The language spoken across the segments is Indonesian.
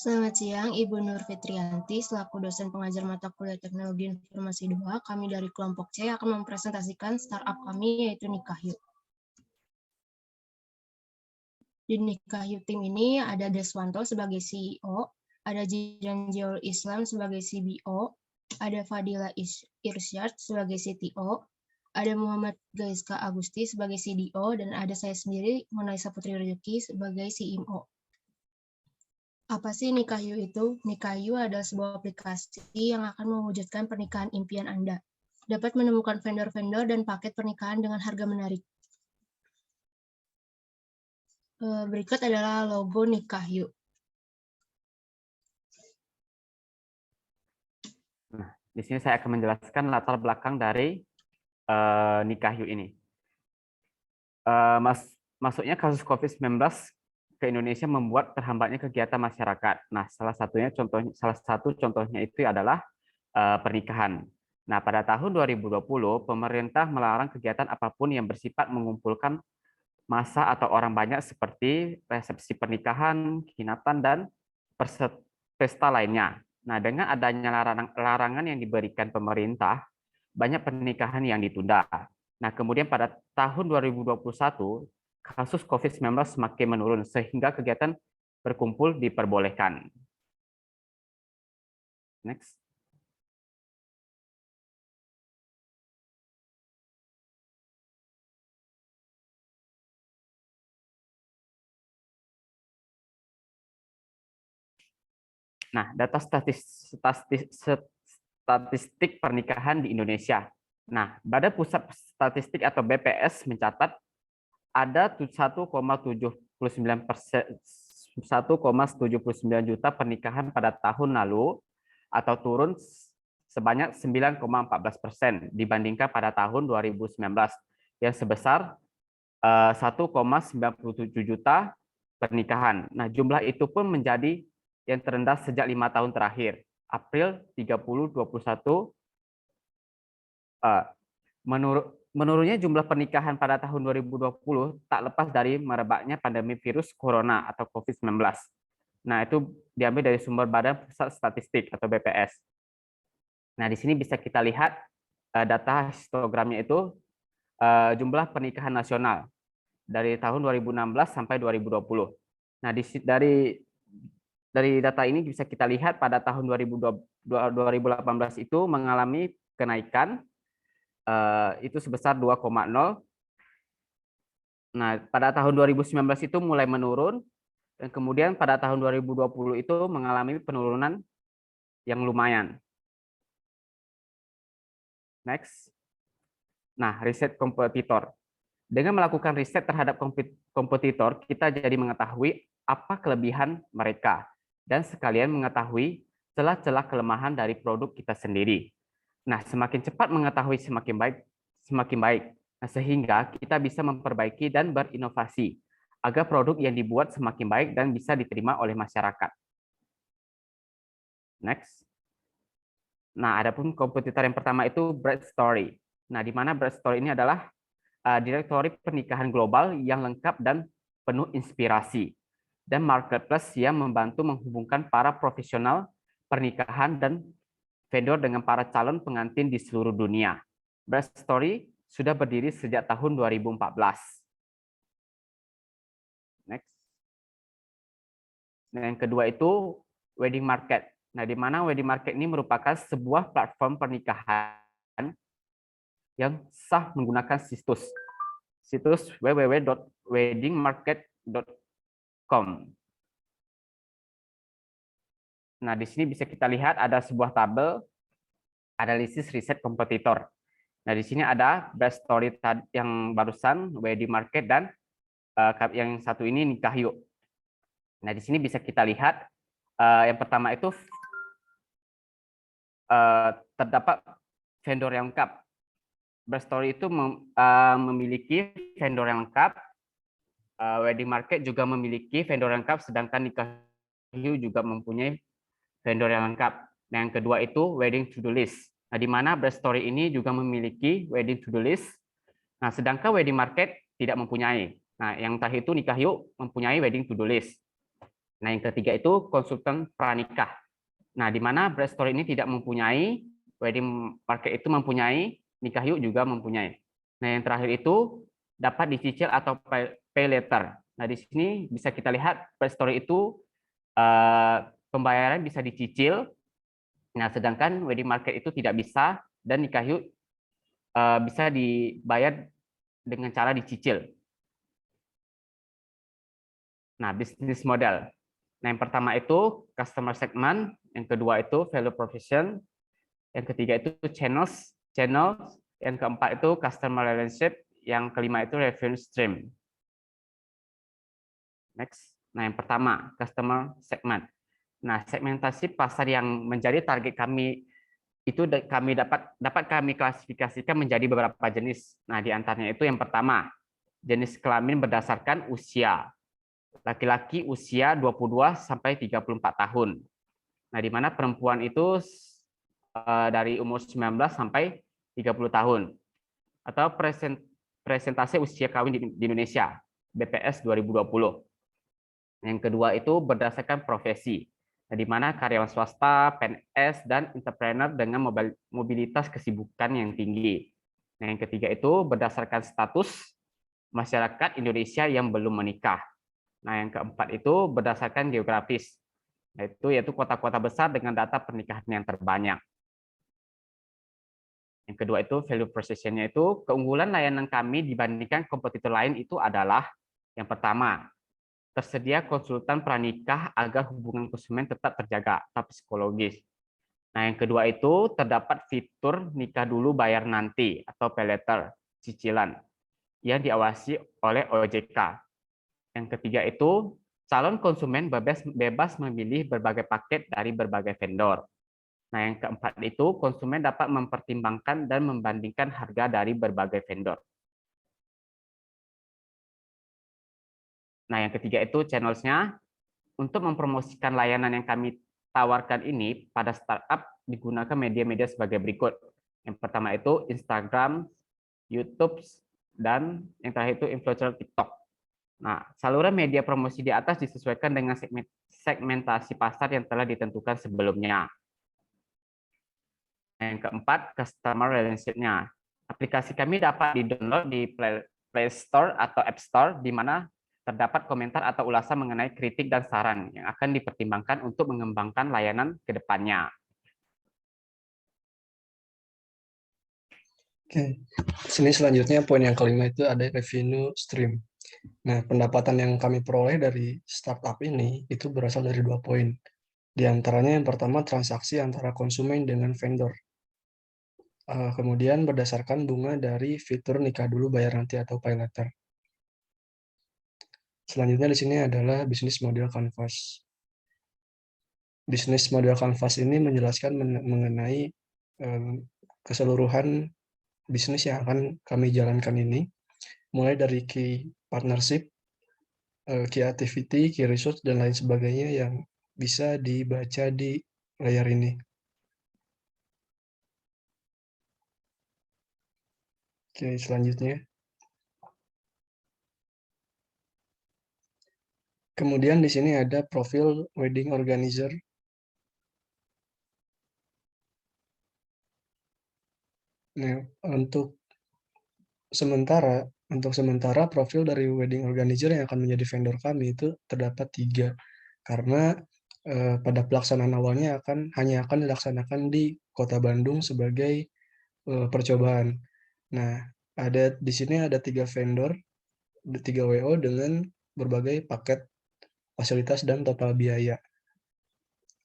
Selamat siang, Ibu Nur Fitrianti, selaku dosen pengajar mata kuliah Teknologi Informasi 2. Kami dari kelompok C akan mempresentasikan startup kami, yaitu Nikahyu. Di Nikahyu tim ini ada Deswanto sebagai CEO, ada Jiranjiol Islam sebagai CBO, ada Fadila Irsyad sebagai CTO, ada Muhammad Gaiska Agusti sebagai CDO, dan ada saya sendiri, Monaisa Putri Rezeki, sebagai CMO. Apa sih Nikahyu itu? Nikahyu adalah sebuah aplikasi yang akan mewujudkan pernikahan impian Anda. Dapat menemukan vendor-vendor dan paket pernikahan dengan harga menarik. Berikut adalah logo Nikahyu. Nah, di sini saya akan menjelaskan latar belakang dari Nikahyu ini. Masuknya kasus COVID-19 ke Indonesia membuat terhambatnya kegiatan masyarakat. Nah, salah satu contohnya itu adalah pernikahan. Nah, pada tahun 2020, pemerintah melarang kegiatan apapun yang bersifat mengumpulkan massa atau orang banyak seperti resepsi pernikahan, kinatan, dan pesta lainnya. Nah, dengan adanya larangan yang diberikan pemerintah, banyak pernikahan yang ditunda. Nah, kemudian pada tahun 2021, kasus COVID-19 semakin menurun sehingga kegiatan berkumpul diperbolehkan. Next. Nah, data statistik pernikahan di Indonesia. Nah, Badan Pusat Statistik atau BPS mencatat ada 1,79 juta pernikahan pada tahun lalu atau turun sebanyak 9,14% dibandingkan pada tahun 2019 yang sebesar 1,97 juta pernikahan. Nah, jumlah itu pun menjadi yang terendah sejak 5 tahun terakhir. April 30, 21, menurunnya jumlah pernikahan pada tahun 2020 tak lepas dari merebaknya pandemi virus corona atau COVID-19. Nah, itu diambil dari sumber Badan Pusat Statistik atau BPS. Nah, di sini bisa kita lihat data histogramnya itu jumlah pernikahan nasional dari tahun 2016 sampai 2020. Nah, dari data ini bisa kita lihat pada tahun 2018 itu mengalami kenaikan itu sebesar 2,0. Nah, pada tahun 2019 itu mulai menurun dan kemudian pada tahun 2020 itu mengalami penurunan yang lumayan. Next. Nah, riset kompetitor. Dengan melakukan riset terhadap kompetitor, kita jadi mengetahui apa kelebihan mereka dan sekalian mengetahui celah-celah kelemahan dari produk kita sendiri. Nah, semakin cepat mengetahui semakin baik. Nah, sehingga kita bisa memperbaiki dan berinovasi agar produk yang dibuat semakin baik dan bisa diterima oleh masyarakat. Next. Nah, adapun kompetitor yang pertama itu Bright Story. Nah, di mana Bright Story ini adalah direktori pernikahan global yang lengkap dan penuh inspirasi, dan marketplace yang membantu menghubungkan para profesional pernikahan dan vendor dengan para calon pengantin di seluruh dunia. Bright Story sudah berdiri sejak tahun 2014. Next. Nah, yang kedua itu Wedding Market. Nah, di mana Wedding Market ini merupakan sebuah platform pernikahan yang sah menggunakan situs www.weddingmarket.com. Nah, di sini bisa kita lihat ada sebuah tabel analisis riset kompetitor. Nah, di sini ada Best Story yang barusan, Wedding Market, dan yang satu ini Nikahyu. Nah, di sini bisa kita lihat yang pertama itu terdapat vendor yang lengkap. Best Story itu memiliki vendor yang lengkap, Wedding Market juga memiliki vendor yang lengkap, sedangkan Nikahyu juga mempunyai vendor yang lengkap. Nah, yang kedua itu Wedding To-Do List. Nah, di mana Best Story ini juga memiliki Wedding To-Do List. Nah, sedangkan Wedding Market tidak mempunyai. Nah, yang terakhir itu Nikahyu mempunyai Wedding To-Do List. Nah, yang ketiga itu konsultan pranikah. Nah, di mana Bright Story ini tidak mempunyai, wedding market itu mempunyai, Nikah Yuk juga mempunyai. Nah, yang terakhir itu dapat dicicil atau pay later. Nah, di sini bisa kita lihat Bright Story itu pembayaran bisa dicicil. Nah, sedangkan wedding market itu tidak bisa, dan Nikah Yuk bisa dibayar dengan cara dicicil. Nah, bisnis model. Nah, yang pertama itu customer segment, yang kedua itu value proposition, yang ketiga itu channels, yang keempat itu customer relationship, yang kelima itu revenue stream. Next. Nah, yang pertama customer segment. Nah, segmentasi pasar yang menjadi target kami itu dapat kami klasifikasikan menjadi beberapa jenis. Nah, di antaranya itu yang pertama, jenis kelamin berdasarkan usia. Laki-laki usia 22 sampai 34 tahun. Nah, di mana perempuan itu dari umur 19 sampai 30 tahun. Atau presentasi usia kawin di Indonesia, BPS 2020. Yang kedua itu berdasarkan profesi, di mana karyawan swasta, PNS, dan entrepreneur dengan mobilitas kesibukan yang tinggi. Nah, yang ketiga itu berdasarkan status masyarakat Indonesia yang belum menikah. Nah, yang keempat itu berdasarkan geografis, yaitu kota-kota besar dengan data pernikahan yang terbanyak. Yang kedua itu value proposition-nya itu keunggulan layanan kami dibandingkan kompetitor lain itu adalah yang pertama, tersedia konsultan pranikah agar hubungan konsumen tetap terjaga, tetap psikologis. Nah, yang kedua itu terdapat fitur nikah dulu bayar nanti atau pay later, cicilan, yang diawasi oleh OJK. Yang ketiga itu calon konsumen bebas memilih berbagai paket dari berbagai vendor. Nah, yang keempat itu konsumen dapat mempertimbangkan dan membandingkan harga dari berbagai vendor. Nah, yang ketiga itu channels-nya. Untuk mempromosikan layanan yang kami tawarkan ini pada startup digunakan media-media sebagai berikut. Yang pertama itu Instagram, YouTube, dan yang terakhir itu influencer TikTok. Nah, saluran media promosi di atas disesuaikan dengan segmentasi pasar yang telah ditentukan sebelumnya. Yang keempat, customer relationship-nya. Aplikasi kami dapat di-download di Play Store atau App Store, di mana terdapat komentar atau ulasan mengenai kritik dan saran yang akan dipertimbangkan untuk mengembangkan layanan ke depannya. Oke, sini selanjutnya poin yang kelima itu ada revenue stream. Nah, pendapatan yang kami peroleh dari startup ini itu berasal dari 2 poin. Di antaranya yang pertama transaksi antara konsumen dengan vendor. Kemudian berdasarkan bunga dari fitur nikah dulu bayar nanti atau pay later. Selanjutnya di sini adalah bisnis model canvas. Bisnis model canvas ini menjelaskan mengenai keseluruhan bisnis yang akan kami jalankan ini, mulai dari key partnership, key activity, key research, dan lain sebagainya yang bisa dibaca di layar ini. Oke, selanjutnya. Kemudian di sini ada profil wedding organizer. Nah, untuk sementara profil dari wedding organizer yang akan menjadi vendor kami itu terdapat 3. Karena pada pelaksanaan awalnya hanya akan dilaksanakan di Kota Bandung sebagai percobaan. Nah, di sini ada 3 vendor, 3 WO dengan berbagai paket fasilitas dan total biaya.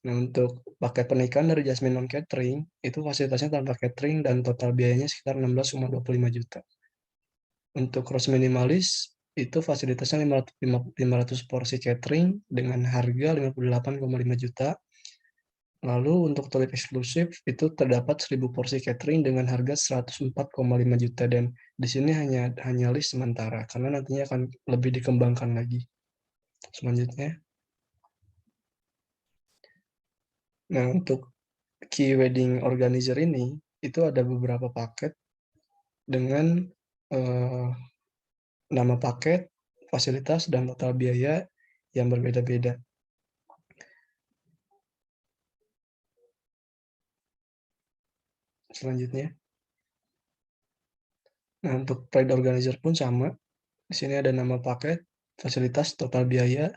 Nah, untuk paket pernikahan dari Jasmine Non Catering, itu fasilitasnya tanpa catering dan total biayanya sekitar 16,25 juta. Untuk Rose Minimalis, itu fasilitasnya 500 porsi catering dengan harga 58,5 juta. Lalu untuk Tulip Eksklusif, itu terdapat 1000 porsi catering dengan harga 104,5 juta. Dan di sini hanya list sementara, karena nantinya akan lebih dikembangkan lagi. Selanjutnya. Nah, untuk Key Wedding Organizer ini, itu ada beberapa paket dengan nama paket, fasilitas, dan total biaya yang berbeda-beda. selanjutnya. Nah, untuk pride organizer pun sama. Di sini ada nama paket, fasilitas, total biaya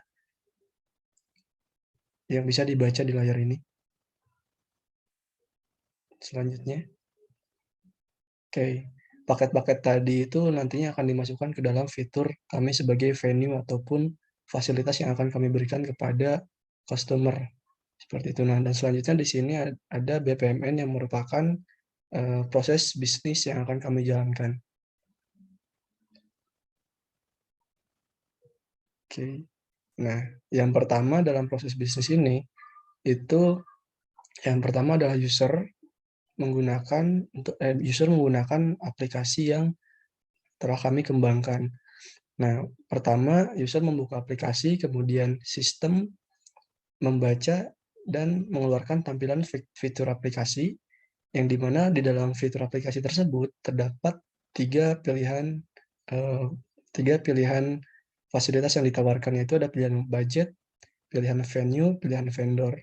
yang bisa dibaca di layar ini. Selanjutnya, oke, paket-paket tadi itu nantinya akan dimasukkan ke dalam fitur kami sebagai venue ataupun fasilitas yang akan kami berikan kepada customer. Seperti itu. Nah, dan selanjutnya di sini ada BPMN yang merupakan proses bisnis yang akan kami jalankan. Oke. Nah, yang pertama dalam proses bisnis ini, itu yang pertama adalah user menggunakan aplikasi yang telah kami kembangkan. Nah, pertama user membuka aplikasi, kemudian sistem membaca dan mengeluarkan tampilan fitur aplikasi, yang dimana di dalam fitur aplikasi tersebut terdapat tiga pilihan fasilitas yang ditawarkan, yaitu ada pilihan budget, pilihan venue, pilihan vendor.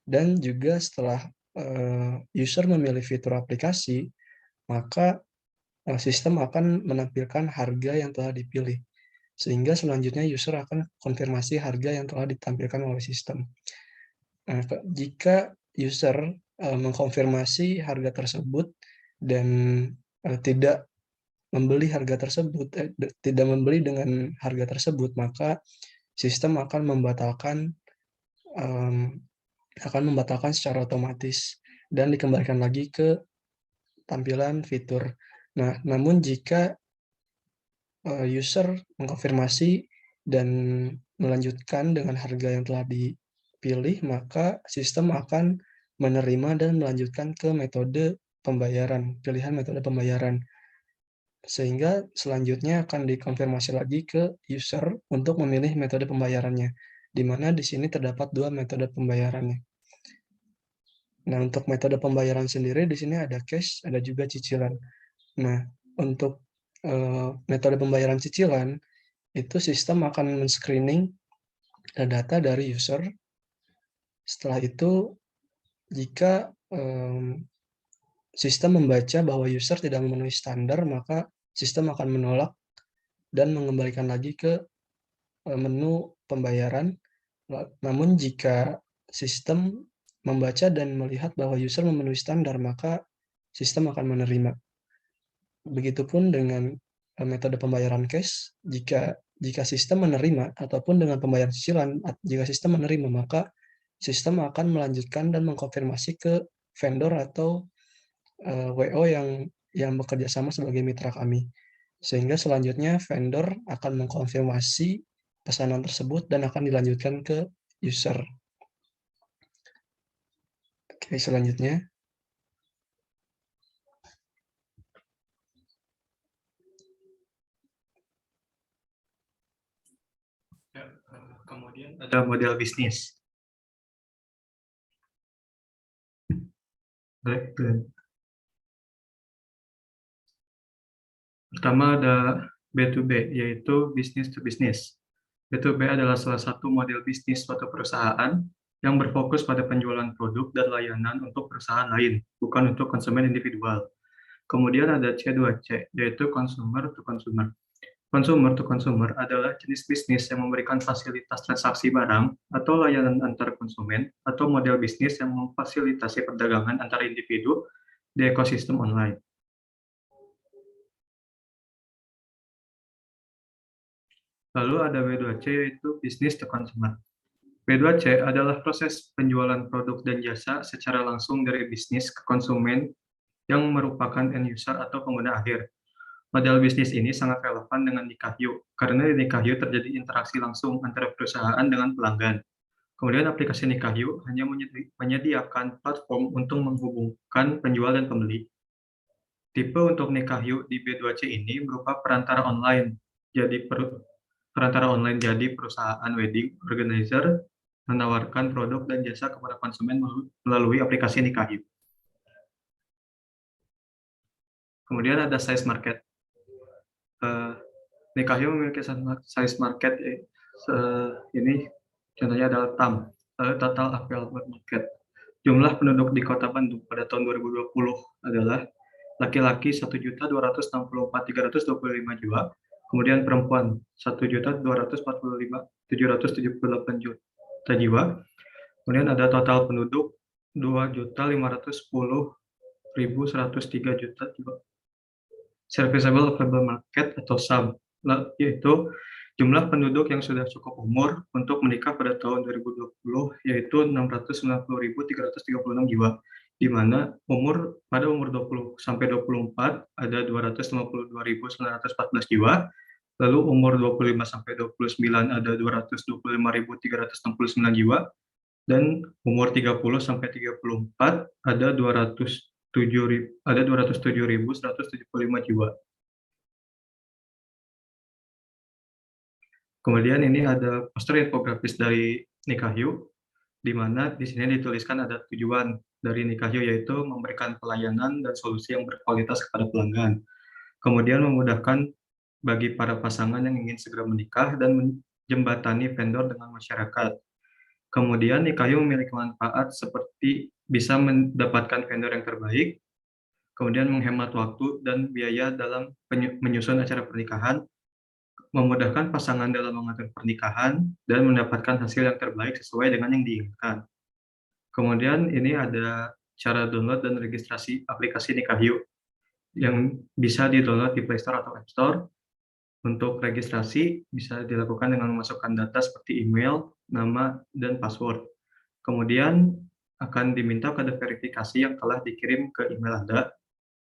Dan juga setelah user memilih fitur aplikasi, maka sistem akan menampilkan harga yang telah dipilih. Sehingga selanjutnya user akan konfirmasi harga yang telah ditampilkan oleh sistem. Nah, jika user mengkonfirmasi harga tersebut dan tidak membeli dengan harga tersebut, maka sistem akan membatalkan secara otomatis dan dikembalikan lagi ke tampilan fitur. Nah, namun jika user mengkonfirmasi dan melanjutkan dengan harga yang telah dipilih, maka sistem akan menerima dan melanjutkan ke pilihan metode pembayaran. Sehingga selanjutnya akan dikonfirmasi lagi ke user untuk memilih metode pembayarannya, di mana di sini terdapat dua metode pembayarannya. Nah, untuk metode pembayaran sendiri di sini ada cash, ada juga cicilan. Nah, untuk metode pembayaran cicilan, itu sistem akan men-screening data dari user. Setelah itu, jika sistem membaca bahwa user tidak memenuhi standar, maka sistem akan menolak dan mengembalikan lagi ke menu pembayaran. Namun jika sistem membaca dan melihat bahwa user memenuhi standar, maka sistem akan menerima. Begitupun dengan metode pembayaran cash, jika sistem menerima, ataupun dengan pembayaran cicilan, jika sistem menerima, maka sistem akan melanjutkan dan mengkonfirmasi ke vendor atau WO yang bekerja sama sebagai mitra kami. Sehingga selanjutnya vendor akan mengkonfirmasi pesanan tersebut dan akan dilanjutkan ke user. Oke, selanjutnya. Kemudian ada model bisnis. Pertama ada B2B, yaitu business to business. B2B adalah salah satu model bisnis suatu perusahaan yang berfokus pada penjualan produk dan layanan untuk perusahaan lain, bukan untuk konsumen individual. Kemudian ada C2C, yaitu consumer to consumer. Consumer to consumer adalah jenis bisnis yang memberikan fasilitas transaksi barang atau layanan antar konsumen, atau model bisnis yang memfasilitasi perdagangan antar individu di ekosistem online. Lalu ada B2C, yaitu business to consumer. B2C adalah proses penjualan produk dan jasa secara langsung dari bisnis ke konsumen yang merupakan end user atau pengguna akhir. Model bisnis ini sangat relevan dengan Nikahyu, karena di Nikahyu terjadi interaksi langsung antara perusahaan dengan pelanggan. Kemudian aplikasi Nikahyu hanya menyediakan platform untuk menghubungkan penjual dan pembeli. Tipe untuk Nikahyu di B2C ini berupa perantara online. Jadi perusahaan wedding organizer menawarkan produk dan jasa kepada konsumen melalui aplikasi Nikahyu. Kemudian ada size market. Nikahyu memiliki size market, ini contohnya adalah TAM, Total Available Market, Jumlah penduduk di Kota Bandung pada tahun 2020 adalah laki-laki 1.264.325 jiwa, kemudian perempuan 1.245.778 juta jiwa, kemudian ada total penduduk 2.510.103 juta jiwa. Serviceable Available Market atau SAM, yaitu jumlah penduduk yang sudah cukup umur untuk menikah pada tahun 2020 yaitu 690.336 jiwa, di mana pada umur 20 sampai 24 ada 252.914 jiwa, lalu umur 25 sampai 29 ada 225.369 jiwa, dan umur 30 sampai 34 ada 207.175 jiwa. Kemudian ini ada poster infografis dari Nikahyu, di mana di sini dituliskan ada tujuan dari Nikahyu, yaitu memberikan pelayanan dan solusi yang berkualitas kepada pelanggan. Kemudian memudahkan bagi para pasangan yang ingin segera menikah dan menjembatani vendor dengan masyarakat. Kemudian Nikahyu memiliki manfaat seperti bisa mendapatkan vendor yang terbaik, kemudian menghemat waktu dan biaya dalam menyusun acara pernikahan, memudahkan pasangan dalam mengatur pernikahan, dan mendapatkan hasil yang terbaik sesuai dengan yang diinginkan. Kemudian ini ada cara download dan registrasi aplikasi Nikahyu yang bisa di-download di Play Store atau App Store. Untuk registrasi bisa dilakukan dengan memasukkan data seperti email, nama, dan password. Kemudian akan diminta kode verifikasi yang telah dikirim ke email Anda.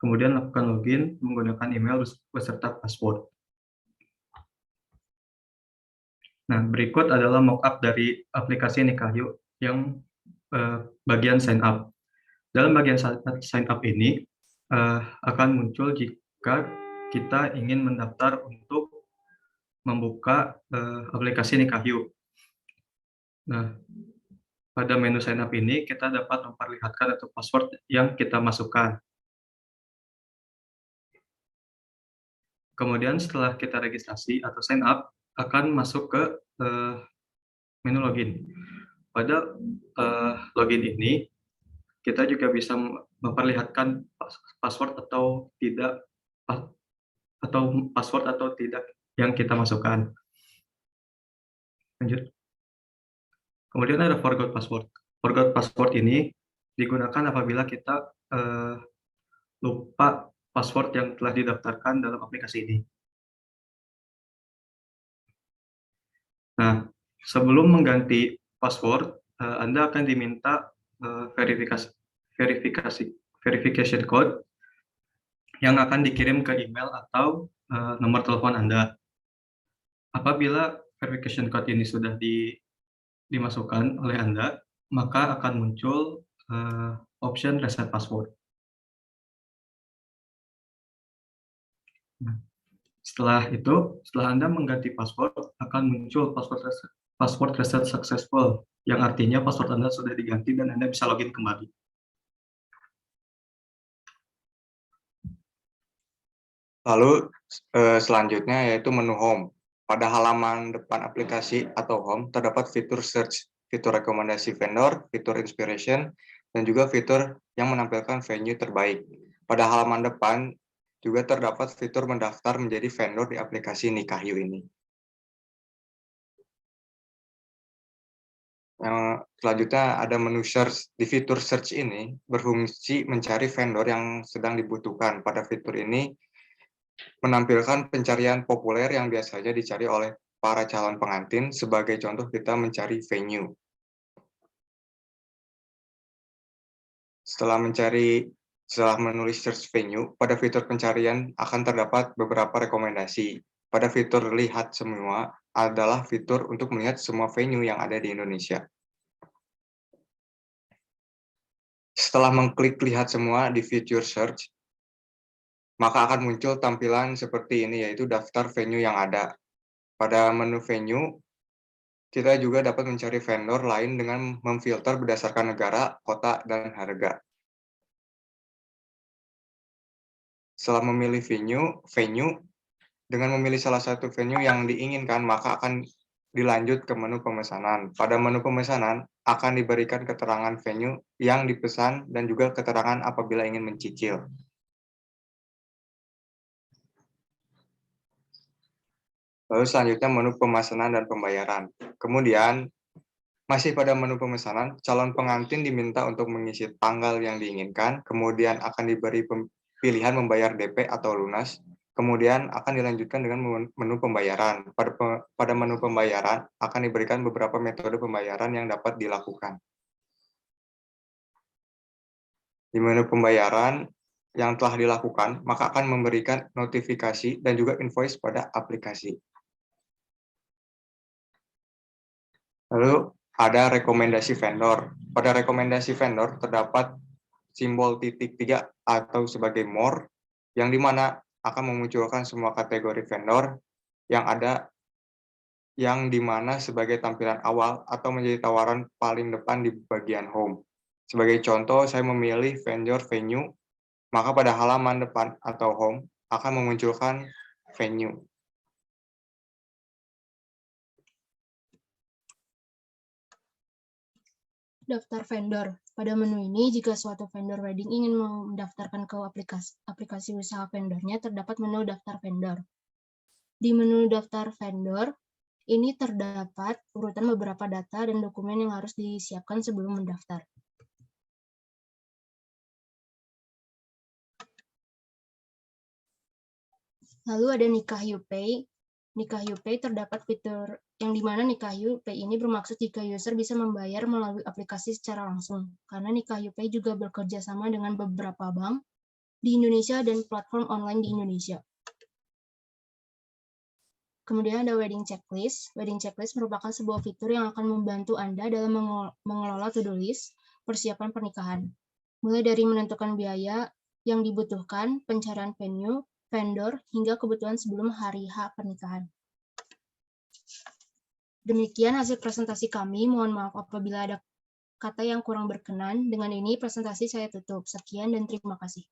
Kemudian lakukan login menggunakan email beserta password. Nah, berikut adalah mockup dari aplikasi Nikahyu yang bagian sign up. Dalam bagian sign up ini akan muncul jika kita ingin mendaftar untuk membuka aplikasi Nikahyu. Nah, pada menu sign up ini kita dapat memperlihatkan atau password yang kita masukkan. Kemudian setelah kita registrasi atau sign up, akan masuk ke menu login. Pada login ini, kita juga bisa memperlihatkan password atau tidak, atau password atau tidak yang kita masukkan. Lanjut. Kemudian ada forgot password. Forgot password ini digunakan apabila kita lupa password yang telah didaftarkan dalam aplikasi ini. Nah, sebelum mengganti password, Anda akan diminta verification code yang akan dikirim ke email atau nomor telepon Anda. Apabila verification code ini sudah dimasukkan oleh Anda, maka akan muncul option reset password. Nah, setelah Anda mengganti password, akan muncul password reset successful, yang artinya password Anda sudah diganti dan Anda bisa login kembali. Lalu selanjutnya yaitu menu home. Pada halaman depan aplikasi atau home terdapat fitur search, fitur rekomendasi vendor, fitur inspiration, dan juga fitur yang menampilkan venue terbaik. Pada halaman depan juga terdapat fitur mendaftar menjadi vendor di aplikasi Nikahyu ini. Selanjutnya ada menu search. Di fitur search ini berfungsi mencari vendor yang sedang dibutuhkan. Pada fitur ini menampilkan pencarian populer yang biasanya dicari oleh para calon pengantin. Sebagai contoh kita mencari venue. Setelah menulis search venue, pada fitur pencarian akan terdapat beberapa rekomendasi. Pada fitur lihat semua adalah fitur untuk melihat semua venue yang ada di Indonesia. Setelah mengklik lihat semua di fitur search, maka akan muncul tampilan seperti ini, yaitu daftar venue yang ada. Pada menu venue, kita juga dapat mencari vendor lain dengan memfilter berdasarkan negara, kota, dan harga. Setelah memilih venue, dengan memilih salah satu venue yang diinginkan, maka akan dilanjut ke menu pemesanan. Pada menu pemesanan akan diberikan keterangan venue yang dipesan dan juga keterangan apabila ingin mencicil. Lalu selanjutnya menu pemesanan dan pembayaran. Kemudian masih pada menu pemesanan, calon pengantin diminta untuk mengisi tanggal yang diinginkan, kemudian akan diberi pilihan membayar DP atau lunas, kemudian akan dilanjutkan dengan menu pembayaran. Pada menu pembayaran akan diberikan beberapa metode pembayaran yang dapat dilakukan. Di menu pembayaran yang telah dilakukan, maka akan memberikan notifikasi dan juga invoice pada aplikasi. Lalu ada rekomendasi vendor. Pada rekomendasi vendor terdapat simbol titik 3 atau sebagai more, yang dimana akan memunculkan semua kategori vendor yang ada, yang dimana sebagai tampilan awal atau menjadi tawaran paling depan di bagian home. Sebagai contoh, saya memilih vendor venue, maka pada halaman depan atau home akan memunculkan venue. Daftar vendor. Pada menu ini, jika suatu vendor wedding ingin mendaftarkan ke aplikasi usaha vendornya, terdapat menu daftar vendor. Di menu daftar vendor, ini terdapat urutan beberapa data dan dokumen yang harus disiapkan sebelum mendaftar. Lalu ada Nikah YouPay. Nikah YouPay terdapat fitur yang dimana Nikah YouPay ini bermaksud jika user bisa membayar melalui aplikasi secara langsung. Karena Nikah YouPay juga bekerja sama dengan beberapa bank di Indonesia dan platform online di Indonesia. Kemudian ada Wedding Checklist. Wedding Checklist merupakan sebuah fitur yang akan membantu Anda dalam mengelola to-do list persiapan pernikahan. Mulai dari menentukan biaya yang dibutuhkan, pencarian venue, vendor, hingga kebutuhan sebelum hari H pernikahan. Demikian hasil presentasi kami. Mohon maaf apabila ada kata yang kurang berkenan. Dengan ini presentasi saya tutup. Sekian dan terima kasih.